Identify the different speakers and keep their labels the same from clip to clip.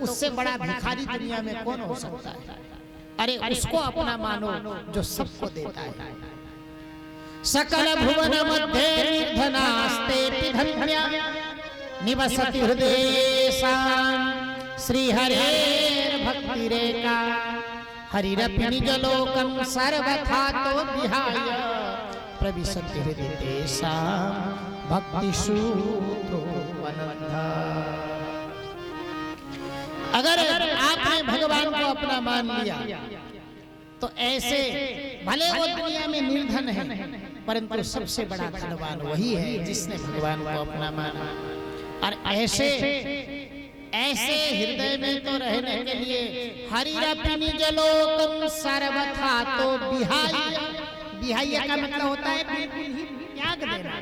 Speaker 1: उससे बड़ा भिखारी दुनिया में कौन हो सकता है? अरे उसको अपना मानो जो सबको देता है। सकल भुवन मध्य निर्धनास्ते धन्या निवसति हृदयेषां श्री हरेर भक्ति रेखा हरिरपि निजलोकं सर्वथा तो विहाय प्रविशति हृदयेषां भक्ति सूत्रो अनंता। अगर आपने भगवान को अपना मान लिया तो ऐसे भले वो दुनिया में निर्धन है परंतु सबसे बड़ा धनवान वही है जिसने भगवान को अपना माना। और ऐसे हृदय में तो रहने के लिए हरिरपि निजलोकं सर्वथा तो विहाय का मतलब होता है त्याग देना।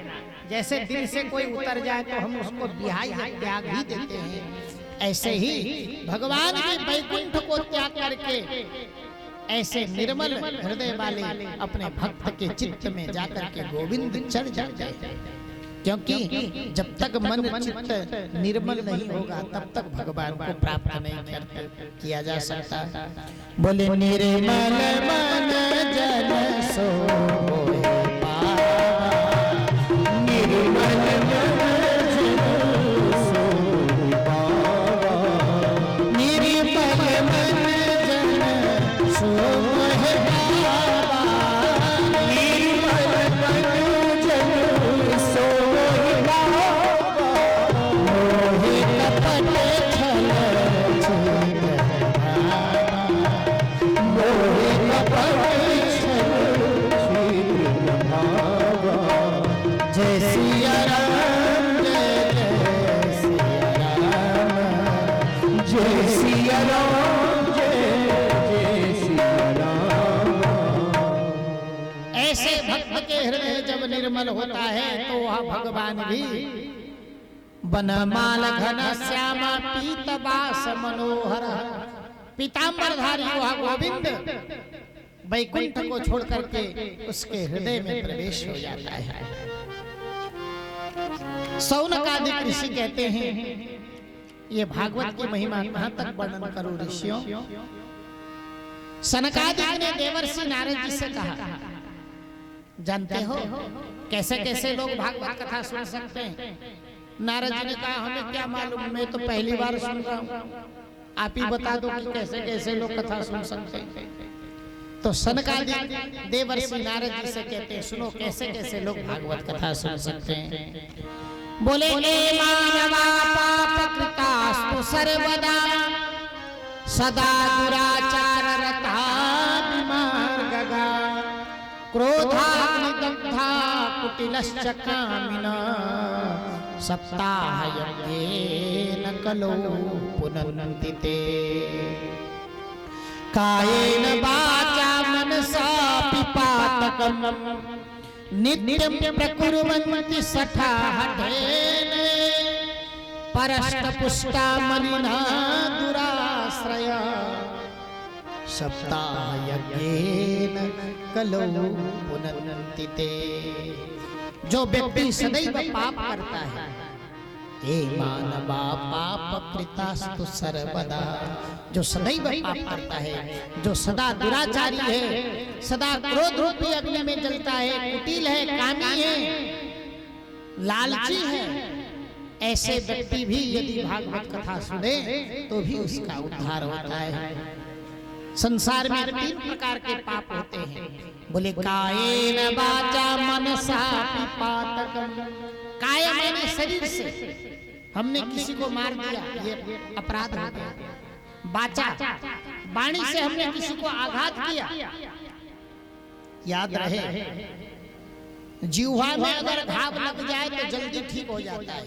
Speaker 1: जैसे दिल से कोई उतर जाए तो हम उसको विहाय त्याग ही देते हैं, ऐसे ही भगवान के वैकुंठ को त्याग करके ऐसे निर्मल हृदय वाले अपने भक्त के चित्त में जाकर के गोविंद चढ़ जाते हैं। क्योंकि जब तक मन चित्त निर्मल नहीं होगा तब तक भगवान को प्राप्त नहीं किया जा सकता। बोले निर्मल मन जन सो निर्मल निर्मल होता है तो वह भगवान भी बनमाल घन श्यामा पीतवास मनोहर पीतांबरधारी वह गोविंद वैकुंठ को छोड़ करके उसके हृदय में प्रवेश हो जाता है। सौनकादि ऋषि कहते हैं, ये भागवत की महिमा कहां तक वर्णन करूं ऋषियों। सनकादिक ने देवर्षि नारद जी से कहा, जानते हो कैसे कैसे लोग भागवत कथा सुन सकते हैं? नारद जी ने कहा, हमें क्या मालूम, मैं तो पहली बार सुन रहा हूँ, आप ही बता दो कि कैसे कैसे लोग कथा सुन सकते हैं। तो सनकादिक देवर्षि नारद जी से कहते हैं, सुनो कैसे कैसे लोग भागवत कथा सुन सकते हैं। बोले मानवा पाप कृतास्तु सर्वदा सदा दुराचार रता विमार्गगा क्रोधाग्निदग्धा कुटिलश्च कामिना सप्ताह यज्ञेन कलो पुनन्ति ते कायेन वाचा मनसा पिपातकम् नित्यं प्रकुर्वन्ति सठा हठेन परष्टपुष्टा मलिना दुराश्रय सप्ताहयज्ञेन कलो पुनन्ति ते। जो व्यक्ति सदैव पाप करता है, हे मानवा पाप कृतास्तु सर्वदा, जो सदैव पाप करता है, जो सदा दुराचारी है, सदा क्रोध रूपी अग्नि में जलता है, कुटिल है, कामी है, लालची है, ऐसे व्यक्ति भी यदि भागवत कथा सुने तो भी उसका उद्धार होता है। संसार में 3 प्रकार के पाप होते हैं। बोले कायेन वाचा मनसा पिपातकम्, काय माने शरीर से हमने किसी को मार दिया, ये अपराध हो गया। वाचा वाणी से हमने किसी को आघात किया। याद रहे, जिह्वा में अगर घाव लग जाए तो जल्दी ठीक हो जाता है,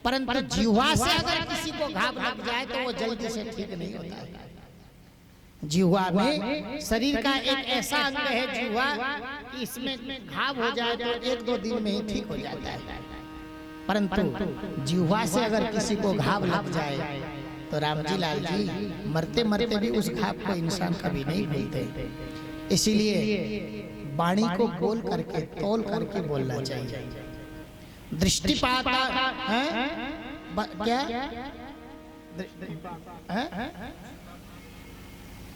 Speaker 1: परंतु जिह्वा से अगर किसी को घाव लग जाए तो वो जल्दी से ठीक नहीं होता है। जिह्वा में शरीर का एक ऐसा अंग है जिह्वा, इसमें घाव हो जाए तो 1-2 दिन में ही ठीक हो जाता है, परंतु जिह्वा से अगर किसी को घाव लग जाए तो राम जी लाल जी मरते मरते भी उस घाव को इंसान कभी नहीं भूलते। इसीलिए वाणी को बोल करके तौल करके बोलना चाहिए। दृष्टिपात क्या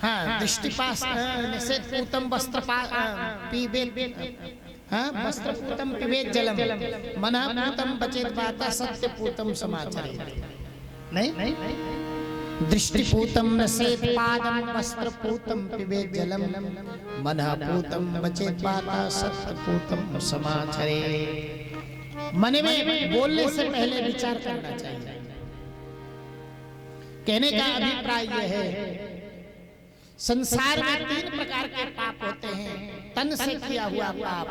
Speaker 1: हाँ, दृष्टिपास निषेध पूतम वस्त्र पीबेत, हाँ, वस्त्र पूतम पिबेत जलम, मनः पूतम बचेत वाता, सत्य पूतम समाचरेत। नहीं, दृष्टिपूतम नसेत पादम, वस्त्रपूतम पिबेत जलम, मनः पूतम बचेत वाता, सत्य पूतम समाचरेत। मन में बोलने से पहले विचार करना चाहिए। कहने का अभिप्राय यह है, संसार में 3 प्रकार के पाप होते हैं। तन से किया हुआ पाप,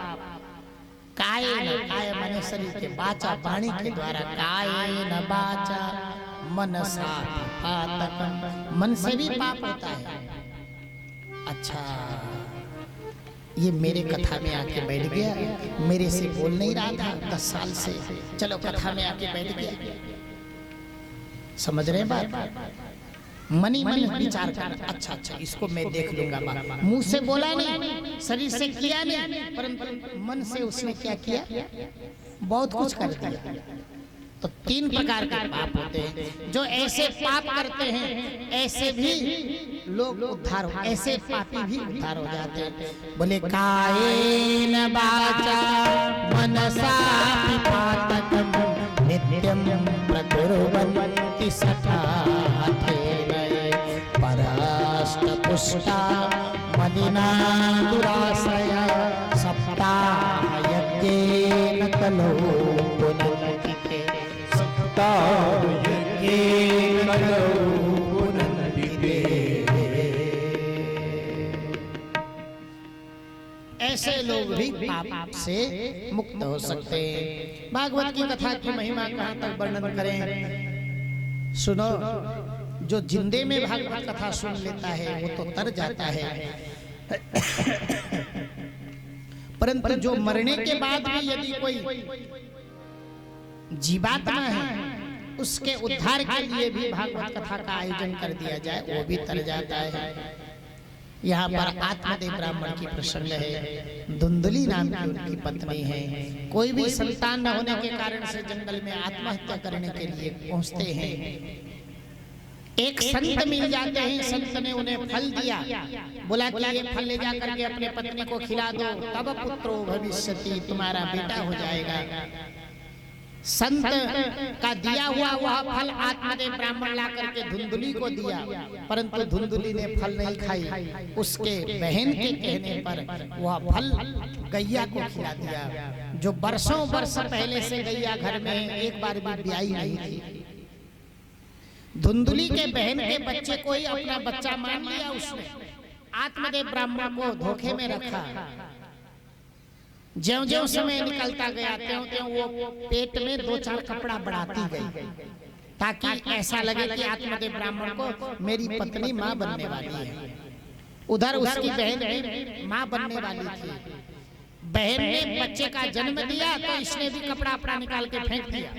Speaker 1: काय माने शरीर के, वाचा वाणी के द्वारा, कायेन वाचा मनसा पातकम, मन से भी पाप होता है। अच्छा, ये मेरे कथा में आके बैठ गया, मेरे से बोल नहीं रहा था 10 साल से, चलो कथा में आके बैठ गया। समझ रहे हैं बात? मन ही मन विचार कर, अच्छा इसको मैं देख लूंगा। मुंह से बोला नहीं, शरीर से किया नहीं, परंतु मन से उसने क्या किया, बहुत कुछ कर दिया। तो 3 प्रकार के पाप होते हैं। जो ऐसे पाप करते हैं, ऐसे भी लोग उद्धार हो, ऐसे पापी भी उद्धार हो जाते हैं। बोले कायेन वाचा मनसा पातकम, नित्यम प्रकुर्वन्ति सखाथेन, पराष्टपुष्टा मदिना दुराशय, सप्ताह यज्ञेन कलो पुनन्तिते, सप्ताह यज्ञेन कलो पुनन्तिते। ऐसे लोग भी पाप से मुक्त हो सकते हैं। भागवत की कथा की महिमा कहाँ तक वर्णन करें, सुनो। जो जिंदे में भागवत कथा सुन लेता है वो तो तर जाता है, परंतु जो मरने के बाद भी यदि कोई जीवात्मा है, उसके उद्धार के लिए भी भागवत कथा का आयोजन कर दिया जाए, वो भी तर जाता है। यहाँ पर आत्मदेव ब्राह्मण की प्रसंग है। धुंधली नाम की उनकी पत्नी है। कोई भी संतान न होने के कारण से जंगल में आत्महत्या करने के लिए पहुंचते हैं। एक संत मिल जाते हैं, संत ने उन्हें फल दिया, बोला कि ये फल ले जा करके अपने पत्नी को खिला दो, तब पुत्रो भविष्यति, तुम्हारा बेटा हो जाएगा। संत का दिया हुआ वह फल आत्मदेव ब्राह्मण ला करके धुंधली को दिया, परंतु धुंधली ने फल नहीं खाई। उसके बहन के कहने पर वह फल गैया को खिला दिया, जो वर्षों वर्ष पहले से गैया घर में एक बार भी ब्याई नहीं थी। धुंधली के बहन के बच्चे को ही अपना बच्चा मान लिया उसने। आत्मदेव ब्राह्मण को धोखे में रखा। ज्यों-ज्यों समय निकलता गया त्यों-त्यों वो पेट में 2-4 कपड़ा बढ़ाती गई, ताकि ऐसा लगे कि आत्मदेव ब्राह्मण को मेरी पत्नी माँ बनने वाली है। उधर उसकी बहन भी माँ बनने वाली थी। बहन ने बच्चे का जन्म दिया तो इसने भी कपड़ा अपना निकाल के फेंक दिया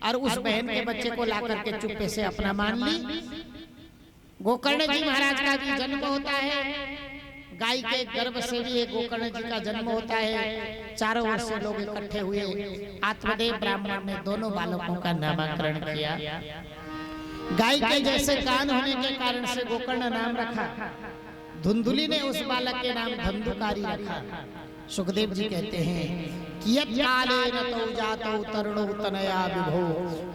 Speaker 1: और उस बहन के बच्चे को ला करके चुप्पे से अपना मान ली। गोकर्ण जी महाराज का भी जन्म होता है। गाय के गर्भ से भी गोकर्ण जी का जन्म होता है। चारों ओर से लोग इकट्ठे हुए। आत्मदेव ब्राह्मण ने दोनों बालकों का नामकरण किया। गाय के जैसे कान होने के कारण से गोकर्ण नाम रखा। धुंधली ने उस बालक के नाम धंधुकारी रखा। सुखदेव जी कहते हैं कियत कालेन तौ जातौ तरुणौ तनया विभो,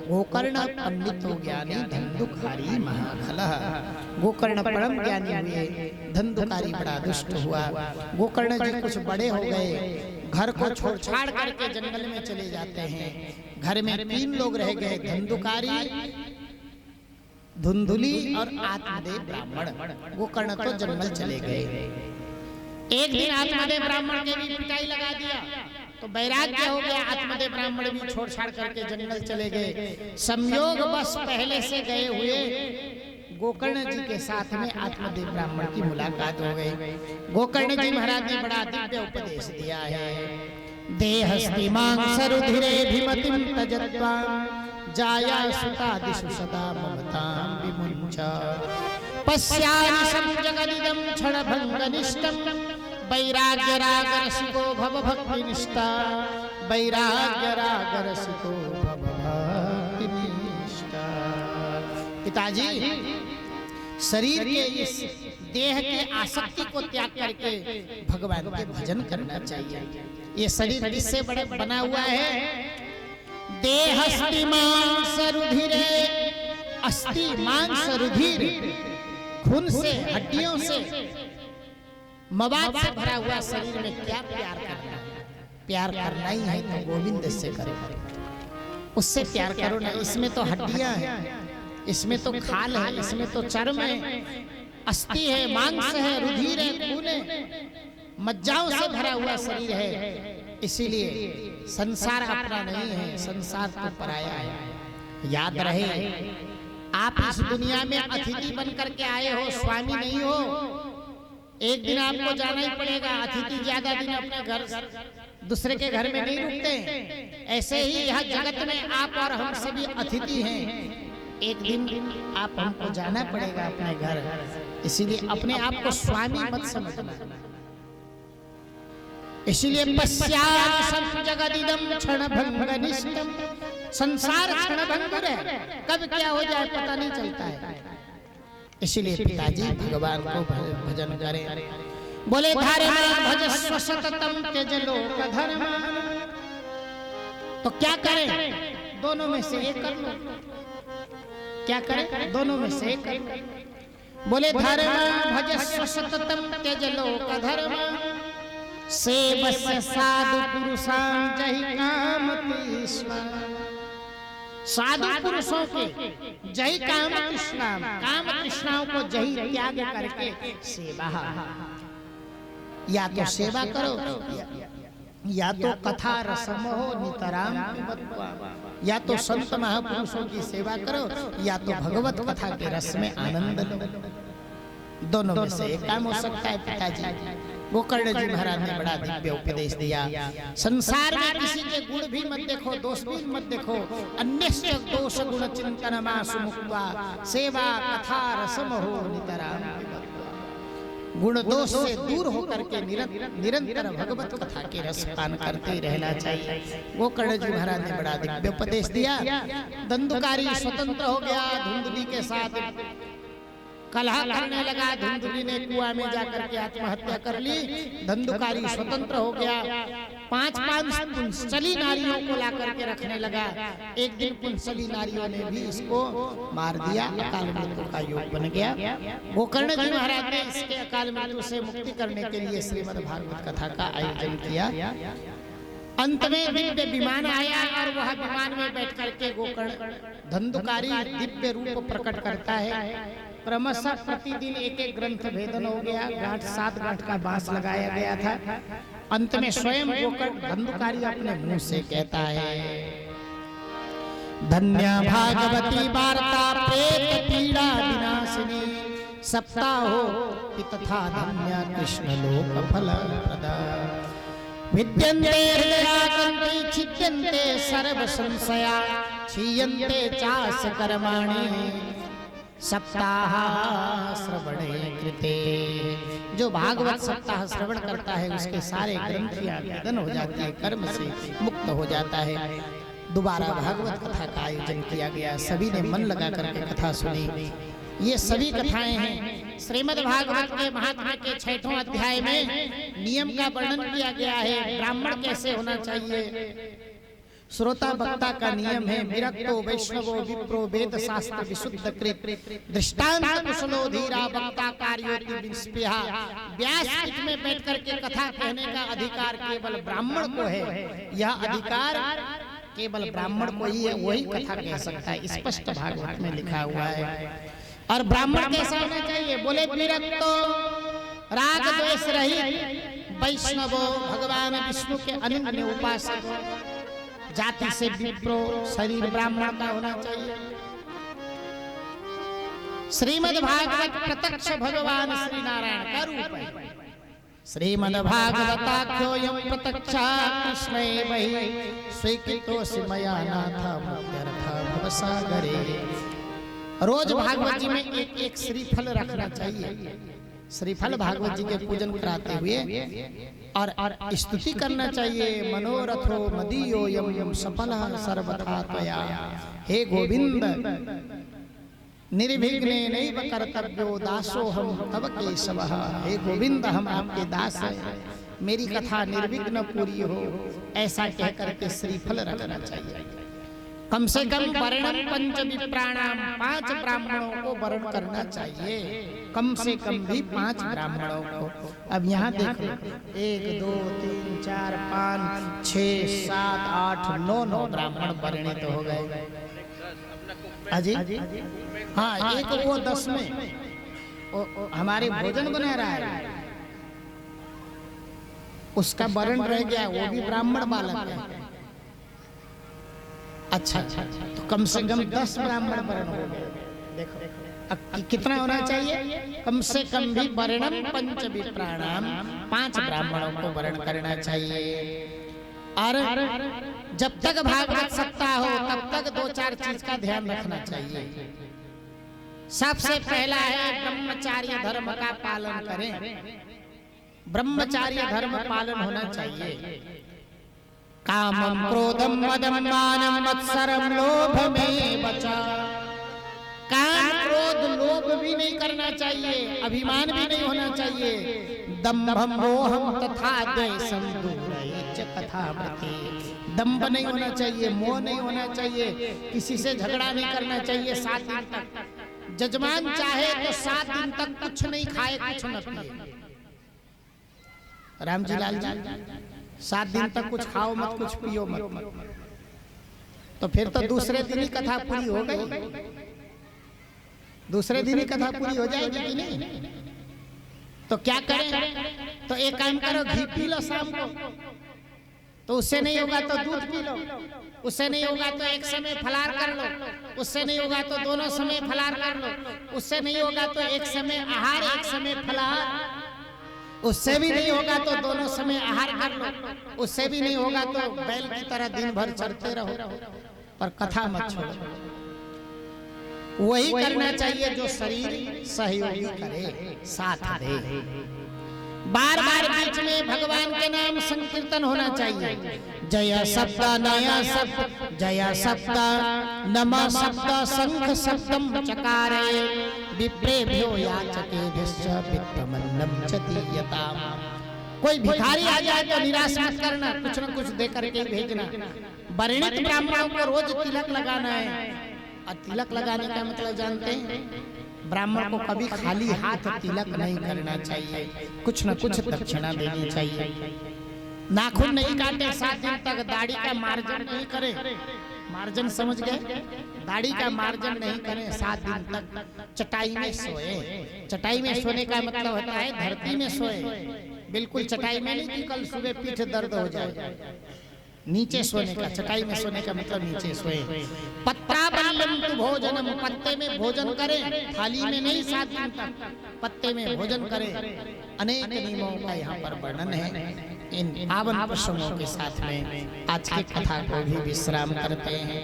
Speaker 1: गोकर्ण पंडितो ज्ञानी धंधुकारी महाखलः। गोकर्ण परम ज्ञानी हुए, धंधुकारी बड़ा दुष्ट हुआ। गोकर्ण जी कुछ बड़े हो गए, घर को छोड़ छाड़ करके जंगल में चले जाते हैं। घर में 3 लोग रह गए, धंधुकारी, धुंधली और आत्मदेव ब्राह्मण। गोकर्ण तो जंगल चले गए। एक दिन आत्मदेव ब्राह्मण के भी पिटाई लगा दिया तो वैराग्य हो गया। आत्मदेव ब्राह्मण भी छोड़ छाड़ करके जंगल चले गए। संयोग बस पहले से गए हुए गोकर्ण जी के साथ में आत्मदेव ब्राह्मण की मुलाकात हो गई। गोकर्ण जी महाराज ने बड़ा दिव्य उपदेश दिया है। देहस्ति मांसरुधिरे भीमतिं तजत्वा, जाया सुता दिशु सदा ममतां विमुञ्च। पश्यानिशं जगदिदं क्षणभङ्गनिष्ठं, वैराग्य राग रसिको भव भक्तिनिष्ठा। वैराग्य राग रसिको भव भक्तिनिष्ठा। पिताजी शरीर के इस देह के आसक्ति को त्याग करके भगवान के भजन करना चाहिए। ये शरीर किससे बना हुआ है? देहस्ति मांस रुधिरे, अस्थि मांस रुधिर, खून से हड्डियों से मवाद से भरा हुआ शरीर में क्या प्यार करना है? प्यार करना ही है तो गोविंद से करो, उससे प्यार करो ना। इसमें तो हड्डियां हैं, इसमें तो खाल है, इसमें तो चर्म है, अस्थि है, मांस है, रुधिर है, खून है, मज्जाओं से भरा हुआ शरीर है। इसीलिए संसार अपना नहीं है, संसार तो पराया है। याद रहे, आप इस दुनिया में अतिथि बन करके आए हो, स्वामी नहीं हो। एक दिन आपको जाना ही पड़ेगा। अतिथि ज्यादा दिन अपने घर दूसरे के घर में नहीं रुकते। ऐसे ही यह जगत में आप और हम सभी अतिथि हैं। एक दिन आप हमको जाना पड़ेगा अपने घर, इसीलिए अपने आप को स्वामी मत समझना। इसीलिए पश्याम जगदिदम क्षणभंगनिष्ठम, संसार क्षणभंगुर है, कब क्या हो जाए पता नहीं चलता है। इसीलिए पिताजी भगवान को भजन करें। बोले धारे भजस्व सततम त्यज लोक धर्म। तो क्या करें? दोनों में से एक कर लो। क्या करें? दोनों में से एक कर लो। बोले धर्म भजस्व सततम त्यज लोक धर्म, सेवस्य साधु पुरुषां जहि काम तृष्णा। साधु पुरुषों के जही काम तृष्णा, काम तृष्णाओं को जही त्याग करके सेवा। या तो सेवा करो, या तो कथा रसम हो नितराम, या तो संत महापुरुषों की सेवा करो, या तो भगवत कथा के रस में आनंद लो। दोनों में से एक काम हो सकता है पिताजी। गोकर्ण जी महाराज ने बड़ा दिव्य उपदेश दिया। संसार में किसी के गुण भी मत देखो, दोष भी मत देखो। अन्यस्य दोष गुण चिंतन मासु मुक्त्वा, सेवा कथा रसम हो नितराम। गुण दोष से दूर होकर के निरंतर भगवत कथा के रस पान करते रहना चाहिए। गोकर्ण जी महाराज ने बड़ा दिव्य उपदेश दिया। धंधुकारी स्वतंत्र हो गया, धुंधली के साथ कलह करने लगा। धुंधली ने कुआं में जाकर के आत्महत्या कर ली। धंधुकारी स्वतंत्र हो गया। पांच पुंसली नारियों को ला करके रखने लगा। एक दिन पुंसली नारियों ने भी इसको मार दिया। अकाल मृत्यु का योग बन गया। गोकर्ण जी महाराज ने इसके अकाल मृत्यु से मुक्ति करने के लिए श्रीमद् भागवत कथा का आयोजन किया। अंत में दिव्य विमान आया और वह विमान में बैठ करके गोकर्ण धंधुकारी दिव्य रूप प्रकट करता है। क्रमशः प्रतिदिन एक एक ग्रंथ भेदन हो गया। गांठ 7 गांठ का बांस लगाया गया था। अंत में स्वयं गोकर्ण धंधुकारी अपने मुंह से कहता है, धन्य भागवती वार्ता प्रेत पीड़ा विनाशिनी, सप्ताहो तथा धन्य कृष्ण लोक फल प्रदा। विद्यन्ते हृदयाकंठी छिद्यन्ते सर्व संशया, क्षीयन्ते चास्य कर्माणि सप्ताह श्रवणे कृते। जो भागवत सप्ताह श्रवण करता है उसके सारे ग्रंथियां भेदन हो जाती है, कर्म से मुक्त हो जाता है। दोबारा भागवत कथा का आयोजन किया गया। सभी ने मन लगा करके कथा सुनी। ये सभी कथाएं हैं श्रीमद् भागवत के महात्म्य के 6वें अध्याय में। नियम का वर्णन किया गया है, ब्राह्मण कैसे होना चाहिए। श्रोता वक्ता का नियम है, विरक्तो वैष्णवो विप्रो वेद शास्त्र विशुद्ध कृत, दृष्टांत कुशलो धीरा वक्ता कार्योति विस्पृहा। व्यास पीठ में बैठ करके कथा कहने का अधिकार केवल ब्राह्मण को है। यह अधिकार केवल ब्राह्मण को ही है, वही कथा कह सकता है। स्पष्ट भागवत में लिखा हुआ है। और ब्राह्मण कैसा होना चाहिए? बोले विरक्तो, राग द्वेष रहित, वैष्णवो, भगवान विष्णु के अनन्य उपासक, जाति से विप्रो, शरीर ब्राह्मण का होना चाहिए। श्रीमद् भागवत प्रत्यक्ष भगवान श्री नारायण का रूप है। श्रीमद् भागवताख्योऽयं प्रत्यक्षा कृष्णैव हि, स्वीकृतोऽसि मया नाथ मुक्त्यर्थः भवसागरे। रोज भागवत जी में एक एक श्रीफल रखना चाहिए। श्रीफल भागवत जी के पूजन कराते हुए और स्तुति करना चाहिए। मनोरथो मदीयोऽयं सफलः सर्वथा त्वया। हे गोविंद, निर्विघ्नेनैव कर्तव्यो दासोहम तव केशवः। हे गोविंद, हम आपके दास हैं, मेरी कथा निर्विघ्न पूरी हो, ऐसा कह करके श्रीफल रखना चाहिए। कम से कम वर्णम पंच विप्राणाम, 5 ब्राह्मणों को वर्ण करना चाहिए, कम से कम भी 5 ब्राह्मणों को। अब यहाँ देखो, 1 2 3 4 5 6 7 8 9 ब्राह्मण वर्णित हो गए। अजी हाँ, एक वो 10 में हमारे भोजन बना रहा है, उसका वर्ण रह गया, वो भी ब्राह्मण बालक है। अच्छा, तो कम से कम 10 ब्राह्मण वर्ण हो गए। देखो कितना होना चाहिए, कम से कम भी वर्णम पंच विप्राणाम, 5 ब्राह्मणों को वर्ण करना चाहिए। और जब तक भागवत सप्ताह हो तब तक 2-4 चीज का ध्यान रखना चाहिए। सबसे पहला है ब्रह्मचार्य धर्म का पालन करें, ब्रह्मचार्य धर्म पालन होना चाहिए। कामम क्रोधम मदम मानम मत्सरम लोभमेव च, काम क्रोध लोभ भी नहीं करना चाहिए, अभिमान भी नहीं होना चाहिए। दंभम मोहम तथा द्वेषम दूरैश्च कथामृते, दंभ नहीं होना चाहिए, मोह नहीं होना चाहिए, किसी से झगड़ा नहीं करना चाहिए। 7 दिन तक जजमान चाहे तो 7 दिन तक कुछ नहीं खाए, कुछ न पिए। राम जी लाल जी 7 दिन तक कुछ खाओ मत, कुछ पियो मत, तो फिर तो दूसरे दिन ही कथा पूरी हो गई, दूसरे दिन ही कथा पूरी हो जाएगी कि नहीं? तो क्या करें? तो एक काम करो, घी पी लो शाम को, तो उससे नहीं होगा तो दूध पी लो, उससे नहीं होगा तो एक समय फलाहार कर लो, उससे नहीं होगा तो दोनों समय फलाहार कर लो, उससे नहीं होगा तो एक समय आहार एक समय फलाहार, उससे भी नहीं होगा तो दोनों समय आहार कर लो, उससे भी नहीं होगा तो बैल की तरह दिन भर चलते रहो, पर कथा मत छोड़ो। वही करना चाहिए जो शरीर सहयोगी करे, साथ दे। बार बार बीच में भगवान के नाम संकीर्तन होना चाहिए। जय शब्द नया शब्द, जय शब्द नमः शब्द, शंख शब्दम चकारे, विप्रेभ्यो याचकेभ्यश्च वित्तमन्नम च दीयताम्। कोई भिखारी आ जाए तो निराश मत करना, कुछ न कुछ दे करके भेजना। वर्णित ब्राह्मणों को रोज तिलक लगाना है, और तिलक लगाने का मतलब जानते हैं, ब्राह्मण को कभी खाली हाथ तिलक नहीं करना चाहिए, कुछ न कुछ दक्षिणा देनी चाहिए। नाखून नहीं काटे 7 दिन तक, दाढ़ी का मार्जन नहीं करें, मार्जन समझ गए, दाढ़ी का मार्जन नहीं करें 7 दिन तक। चटाई में सोए, चटाई में सोने का मतलब होता है धरती में सोए, बिल्कुल चटाई में नहीं कि कल सुबह पीठ दर्द हो जाए। नीचे सोने का, चटाई में सोने का मतलब नीचे सोए। पत्राबल्लम तु भोजनम, पत्ते में भोजन करें, थाली में नहीं 7 दिन तक, पत्ते में भोजन करें। अनेक नियमों का यहाँ पर वर्णन है। इन पावन प्रसंगों के साथ में आज की कथा को भी विश्राम करते हैं।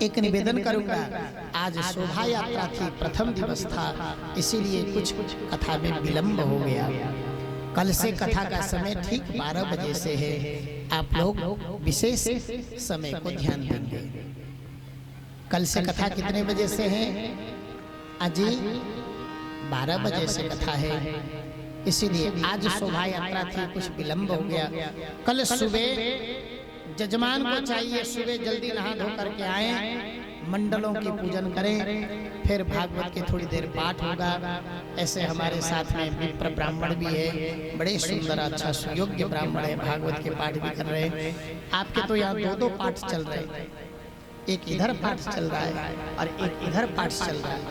Speaker 1: एक निवेदन करूंगा, आज शोभा यात्रा थी, प्रथम दिवस था, इसीलिए कुछ कथा में विलंब हो गया। कल से कथा का समय ठीक 12 बजे से है, आप लोग विशेष समय को ध्यान देंगे। कल से कथा कितने बजे से है? अजी 12 बजे से कथा है, इसीलिए आज शोभा यात्रा थी, कुछ विलंब हो गया। कल सुबह जजमान को चाहिए सुबह जल्दी नहा धो करके आए, मंडलों की पूजन करें, फिर भागवत के थोड़ी देर पाठ होगा। ऐसे हमारे साथ में विप्र ब्राह्मण भी है, बड़े सुंदर अच्छा सुयोग्य ब्राह्मण है, भागवत के पाठ भी कर रहे हैं। आपके तो यहाँ 2-2 पाठ चल रहे हैं, एक इधर पाठ चल रहा है और एक इधर पाठ चल रहा है,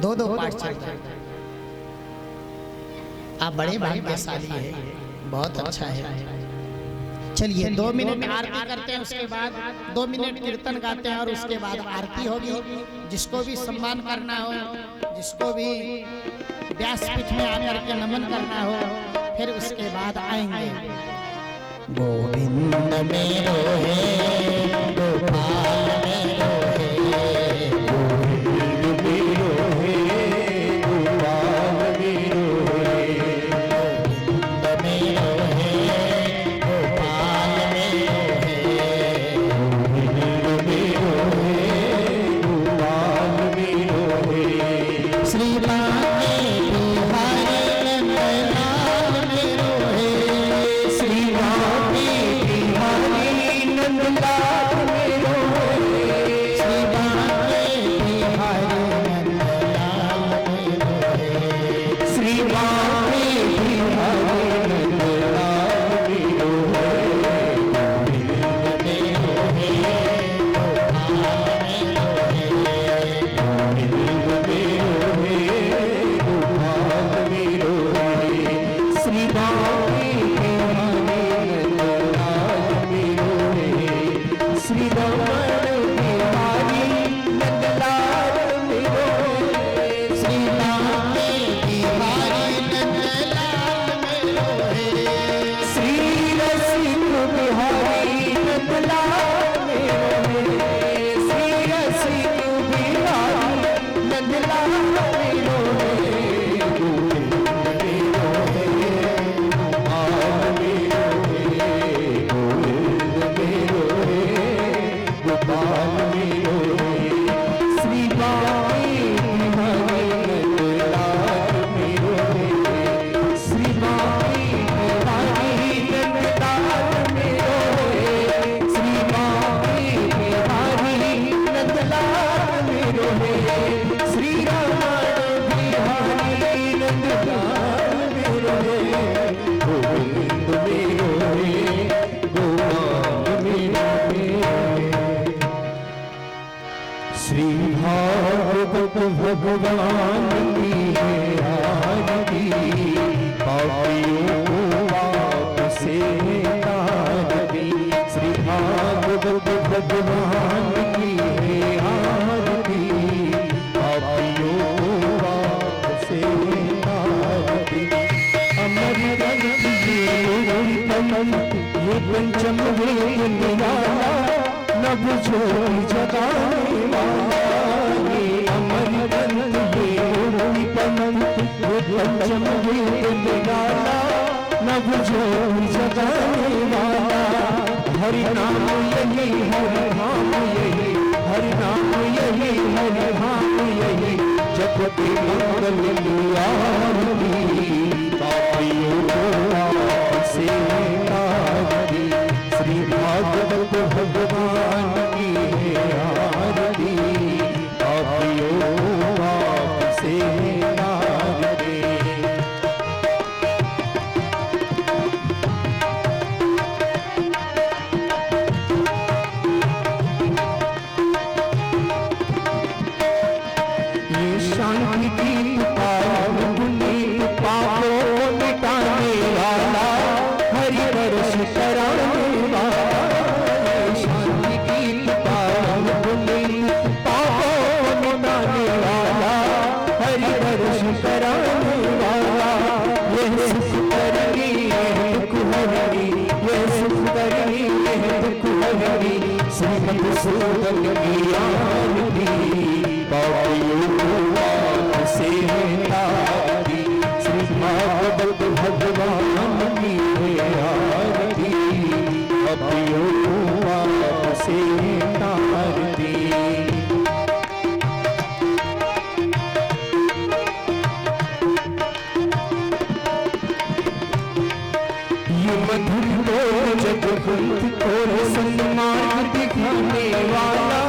Speaker 1: 2-2 पाठ चल रहे हैं। आप बड़े भाग्यशाली है, बहुत अच्छा है। चलिए 2 मिनट आरती करते हैं, उसके बाद 2 मिनट कीर्तन गाते हैं और उसके बाद आरती होगी। जिसको भी सम्मान करना हो, जिसको भी व्यासपीठ में आकर के नमन करना हो, फिर उसके बाद आएंगे। गोविंद मेरो है, गोपाल मेरो है, गोविंद मेरो है, गोपाल मेरो है, गोविंद मेरो है, गोपाल मेरो है, गोविंद मेरो है, गोपाल मेरो
Speaker 2: भगवान की है आरती, पापियों को आपसे तारती। श्री भागवत भगवान की है आरती, पापियों को आपसे तारती। अमर ग्रंथ ये पंचम वेद निराला, नभ जोई जगाने वाला। ये अमर ग्रंथ ये पंचम वेद निराला, नभ जोई जगाने वाला। हरि नाम यही हरि धाम यही, हरि नाम यही हरि धाम यही, जप के मंगल की आरती, पापियों को आपसे तारती। श्री भागवत भगवान की है आरती, पापियों को आपसे तारती। ये शांति की पावन पुण्य पापों को मिटाने वाला, हरि वर्ष कराने वाला। ये शांति की पावन पुण्य पापों को मिटाने वाला, हरि वर्ष कराने वाला। ये सुख करनी है दुख हरी, ये सुख करनी है दुख हरी, श्रीमद सूदन की आरती, पापियों को आपसे तारती। श्री भागवत भगवान की है आरती, पापियों को आपसे तारती। ये मधुर बोल जग ग्रंथ को सन्मार्ग दिखाने वाला,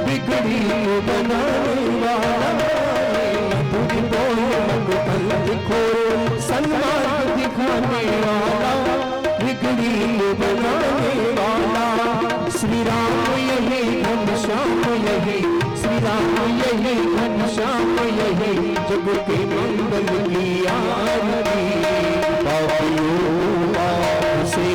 Speaker 2: बिगड़ी को बनाने वाला। मधुर बोल जग ग्रंथ को सन्मार्ग दिखाने वाला, बिगड़ी को बनाने वाला। श्री राम यही घनश्याम यही, श्री राम यही घनश्याम यही, जग के मंगल की आरती, पापियों आपसे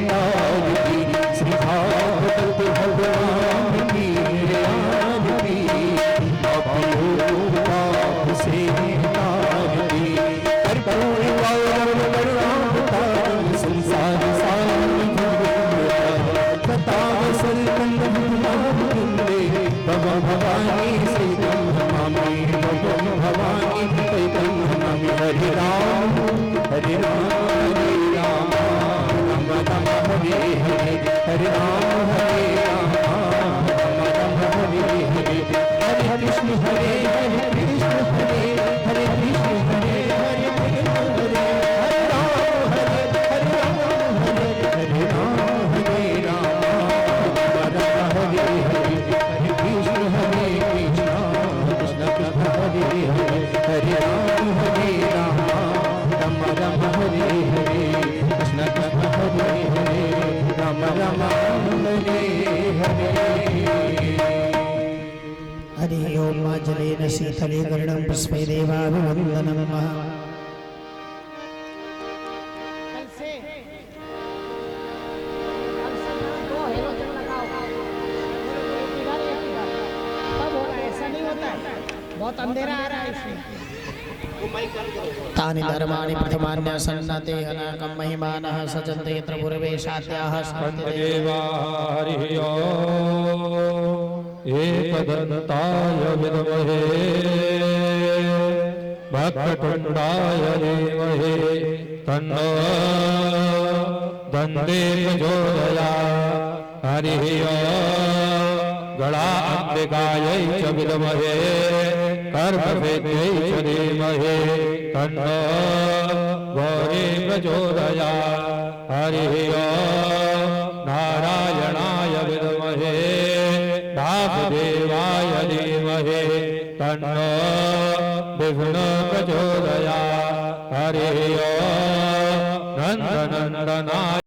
Speaker 2: तारती। श्री भागवत भगवान की है आरती, पापियों आपसे तारती। कर्पूर गौरव करुणावतारं संसार सारं कथावसर कन्दे भव भवानी सहितं नमामि, भव भवानी सहितं नमामि। हरे राम हरे राम हरे राम, राम राम हरे हरे, हरे राम राम हरे हरे। हरे कृष्ण हरे हरे कृष्ण हरे हरे कृष्ण हरे हरे कृष्ण हरे, हरे राम हरे राम हरे हरे राम हरे राम, राम हरे हरे, हरे कृष्ण कृष्ण कृष्ण हरे हरे, हरे राम राम राम हरे हरे, कृष्ण कृष्ण हरे हरे, राम राम हरे हरे।
Speaker 1: हरि ओम जलेन शीतले वर्णं पुष्पे देवाभिवन्दनं महा। बहुत अंधेरा आ रहा है इसमें। तानि धर्माणि प्रथमान्यसन्नते अनाकं महिमानः सचन्ते यत्र पूर्वेशाद्याः
Speaker 2: स्कन्ददेवा हरिः ओम्। एकदन्ताय विद्महे वक्रतुण्डाय धीमहि तन्नो दन्ते प्रचोदयात्। हरिः ओम्। गणाम्बिकायै च विद्महे कर्मवेद्यै च धीमहि तन्नो गौरी प्रचोदयात्। हरिः ओम्। नारायणाय विद्महे वासुदेवाय धीमहि तन्नो विष्णु प्रचोदयात्। हरिः ओम्। नन्दनन्दनाय